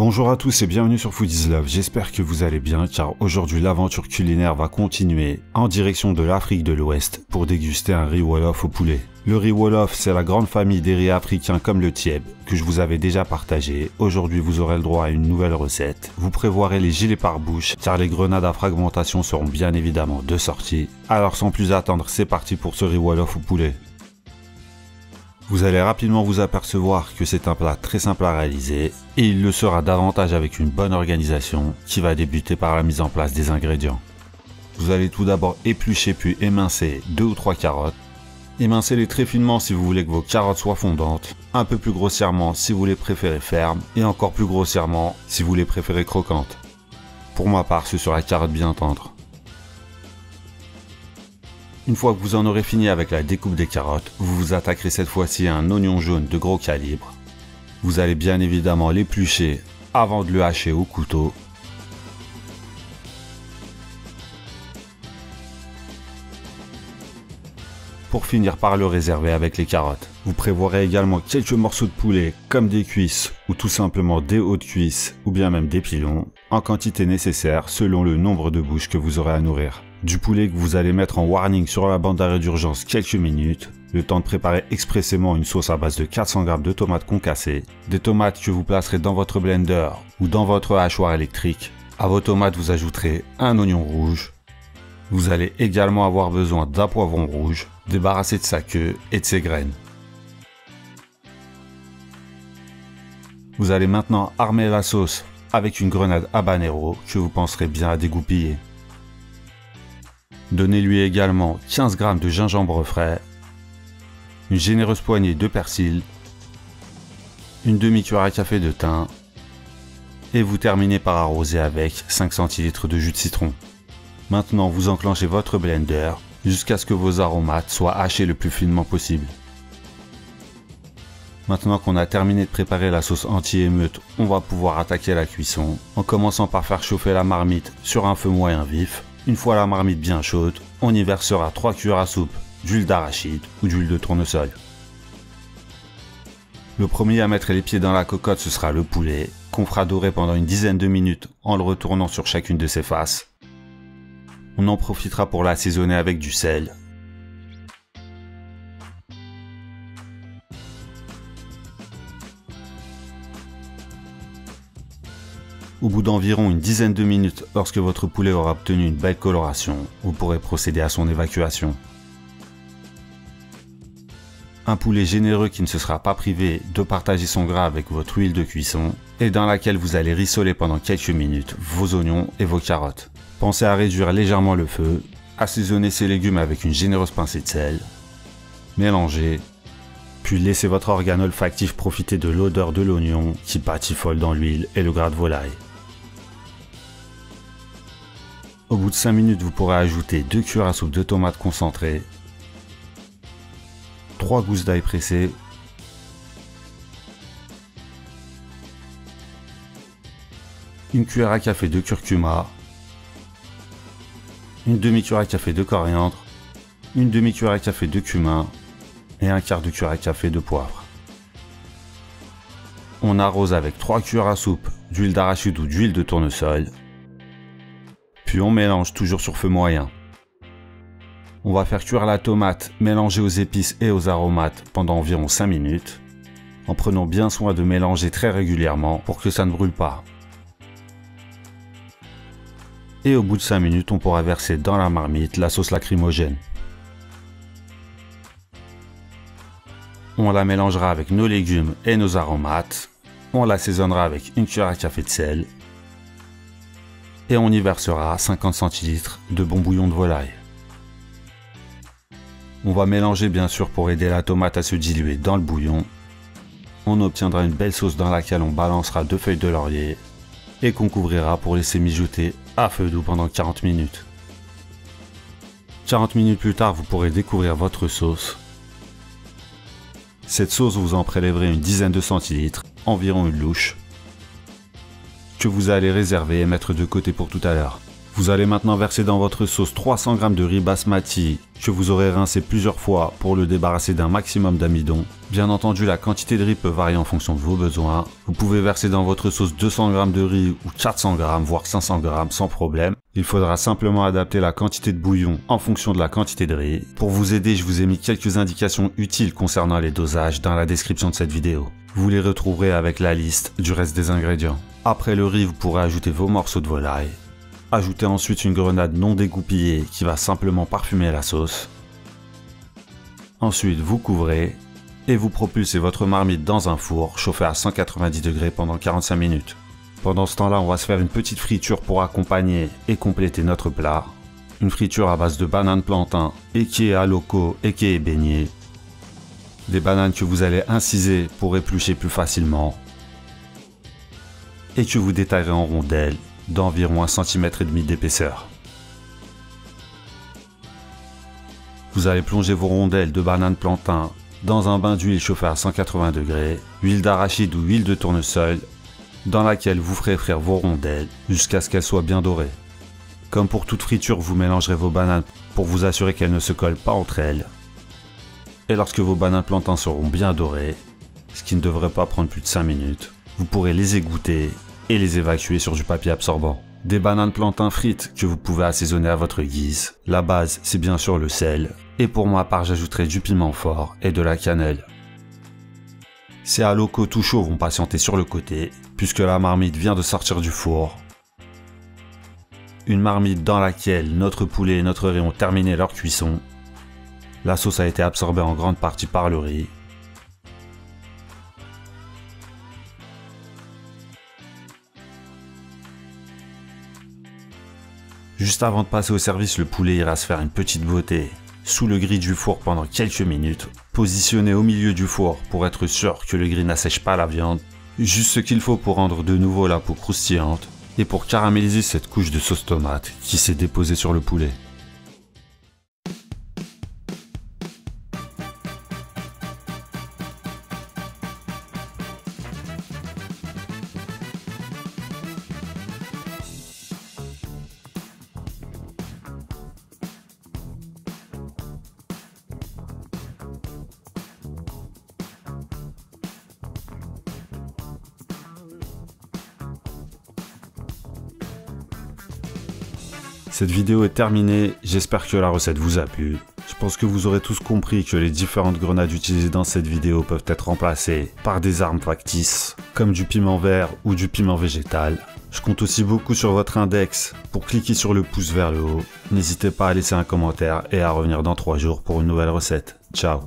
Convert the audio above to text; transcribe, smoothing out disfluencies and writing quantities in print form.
Bonjour à tous et bienvenue sur Food is Love, j'espère que vous allez bien car aujourd'hui l'aventure culinaire va continuer en direction de l'Afrique de l'Ouest pour déguster un riz wolof au poulet. Le riz wolof, c'est la grande famille des riz africains comme le tieb que je vous avais déjà partagé. Aujourd'hui vous aurez le droit à une nouvelle recette. Vous prévoirez les gilets pare-bouche car les grenades à fragmentation seront bien évidemment de sortie. Alors sans plus attendre, c'est parti pour ce riz wolof au poulet. Vous allez rapidement vous apercevoir que c'est un plat très simple à réaliser et il le sera davantage avec une bonne organisation qui va débuter par la mise en place des ingrédients. Vous allez tout d'abord éplucher puis émincer 2 ou 3 carottes. Émincez-les très finement si vous voulez que vos carottes soient fondantes, un peu plus grossièrement si vous les préférez fermes et encore plus grossièrement si vous les préférez croquantes. Pour ma part, ce sera carotte bien tendre. Une fois que vous en aurez fini avec la découpe des carottes, vous vous attaquerez cette fois-ci à un oignon jaune de gros calibre. Vous allez bien évidemment l'éplucher avant de le hacher au couteau. Pour finir par le réserver avec les carottes. Vous prévoirez également quelques morceaux de poulet comme des cuisses ou tout simplement des hauts de cuisse ou bien même des pilons en quantité nécessaire selon le nombre de bouches que vous aurez à nourrir. Du poulet que vous allez mettre en warning sur la bande d'arrêt d'urgence quelques minutes, le temps de préparer expressément une sauce à base de 400 g de tomates concassées, des tomates que vous placerez dans votre blender ou dans votre hachoir électrique. À vos tomates vous ajouterez un oignon rouge. Vous allez également avoir besoin d'un poivron rouge, débarrassé de sa queue et de ses graines. Vous allez maintenant armer la sauce avec une grenade habanero que vous penserez bien à dégoupiller. Donnez-lui également 15 g de gingembre frais, une généreuse poignée de persil, une demi-cuillère à café de thym et vous terminez par arroser avec 5 centilitres de jus de citron. Maintenant vous enclenchez votre blender jusqu'à ce que vos aromates soient hachés le plus finement possible. Maintenant qu'on a terminé de préparer la sauce anti-émeute, on va pouvoir attaquer la cuisson en commençant par faire chauffer la marmite sur un feu moyen vif. Une fois la marmite bien chaude, on y versera 3 cuillères à soupe d'huile d'arachide ou d'huile de tournesol. Le premier à mettre les pieds dans la cocotte, ce sera le poulet, qu'on fera dorer pendant une dizaine de minutes en le retournant sur chacune de ses faces. On en profitera pour l'assaisonner avec du sel. Au bout d'environ une dizaine de minutes, lorsque votre poulet aura obtenu une belle coloration, vous pourrez procéder à son évacuation. Un poulet généreux qui ne se sera pas privé de partager son gras avec votre huile de cuisson et dans laquelle vous allez rissoler pendant quelques minutes vos oignons et vos carottes. Pensez à réduire légèrement le feu, assaisonnez ces légumes avec une généreuse pincée de sel, mélangez, puis laissez votre organe olfactif profiter de l'odeur de l'oignon qui batifole dans l'huile et le gras de volaille. Au bout de 5 minutes, vous pourrez ajouter 2 cuillères à soupe de tomates concentrées, 3 gousses d'ail pressées, une cuillère à café de curcuma, une demi-cuillère à café de coriandre, une demi-cuillère à café de cumin et un quart de cuillère à café de poivre. On arrose avec 3 cuillères à soupe d'huile d'arachide ou d'huile de tournesol. Puis on mélange toujours sur feu moyen. On va faire cuire la tomate mélangée aux épices et aux aromates pendant environ 5 minutes, en prenant bien soin de mélanger très régulièrement pour que ça ne brûle pas. Et au bout de 5 minutes, on pourra verser dans la marmite la sauce lacrymogène. On la mélangera avec nos légumes et nos aromates. On l'assaisonnera avec une cuillère à café de sel. Et on y versera 50 centilitres de bon bouillon de volaille. On va mélanger bien sûr pour aider la tomate à se diluer dans le bouillon. On obtiendra une belle sauce dans laquelle on balancera 2 feuilles de laurier et qu'on couvrira pour laisser mijoter à feu doux pendant 40 minutes. 40 minutes plus tard, vous pourrez découvrir votre sauce. Cette sauce, vous en prélèverez une dizaine de centilitres, environ une louche, que vous allez réserver et mettre de côté pour tout à l'heure. Vous allez maintenant verser dans votre sauce 300 g de riz basmati que vous aurez rincé plusieurs fois pour le débarrasser d'un maximum d'amidon. Bien entendu, la quantité de riz peut varier en fonction de vos besoins. Vous pouvez verser dans votre sauce 200 g de riz ou 400 g voire 500 g sans problème. Il faudra simplement adapter la quantité de bouillon en fonction de la quantité de riz. Pour vous aider, je vous ai mis quelques indications utiles concernant les dosages dans la description de cette vidéo. Vous les retrouverez avec la liste du reste des ingrédients. Après le riz, vous pourrez ajouter vos morceaux de volaille. Ajoutez ensuite une grenade non dégoupillée qui va simplement parfumer la sauce. Ensuite, vous couvrez et vous propulsez votre marmite dans un four chauffé à 190 degrés pendant 45 minutes. Pendant ce temps-là, on va se faire une petite friture pour accompagner et compléter notre plat. Une friture à base de bananes plantain et qui est à loco et qui est baignée. Des bananes que vous allez inciser pour éplucher plus facilement et que vous détaillerez en rondelles d'environ 1,5 cm d'épaisseur. Vous allez plonger vos rondelles de bananes plantain dans un bain d'huile chauffé à 180 degrés, huile d'arachide ou huile de tournesol, dans laquelle vous ferez frire vos rondelles jusqu'à ce qu'elles soient bien dorées. Comme pour toute friture, vous mélangerez vos bananes pour vous assurer qu'elles ne se collent pas entre elles. Et lorsque vos bananes plantain seront bien dorées, ce qui ne devrait pas prendre plus de 5 minutes, vous pourrez les égoutter et les évacuer sur du papier absorbant. Des bananes plantain frites que vous pouvez assaisonner à votre guise. La base, c'est bien sûr le sel. Et pour ma part, j'ajouterai du piment fort et de la cannelle. Ces à loco tout chauds vont patienter sur le côté, puisque la marmite vient de sortir du four. Une marmite dans laquelle notre poulet et notre riz ont terminé leur cuisson. La sauce a été absorbée en grande partie par le riz. Juste avant de passer au service, le poulet ira se faire une petite beauté sous le gris du four pendant quelques minutes, positionné au milieu du four pour être sûr que le gris n'assèche pas la viande, juste ce qu'il faut pour rendre de nouveau la peau croustillante et pour caraméliser cette couche de sauce tomate qui s'est déposée sur le poulet. Cette vidéo est terminée, j'espère que la recette vous a plu. Je pense que vous aurez tous compris que les différentes grenades utilisées dans cette vidéo peuvent être remplacées par des armes factices, comme du piment vert ou du piment végétal. Je compte aussi beaucoup sur votre index pour cliquer sur le pouce vers le haut. N'hésitez pas à laisser un commentaire et à revenir dans 3 jours pour une nouvelle recette. Ciao!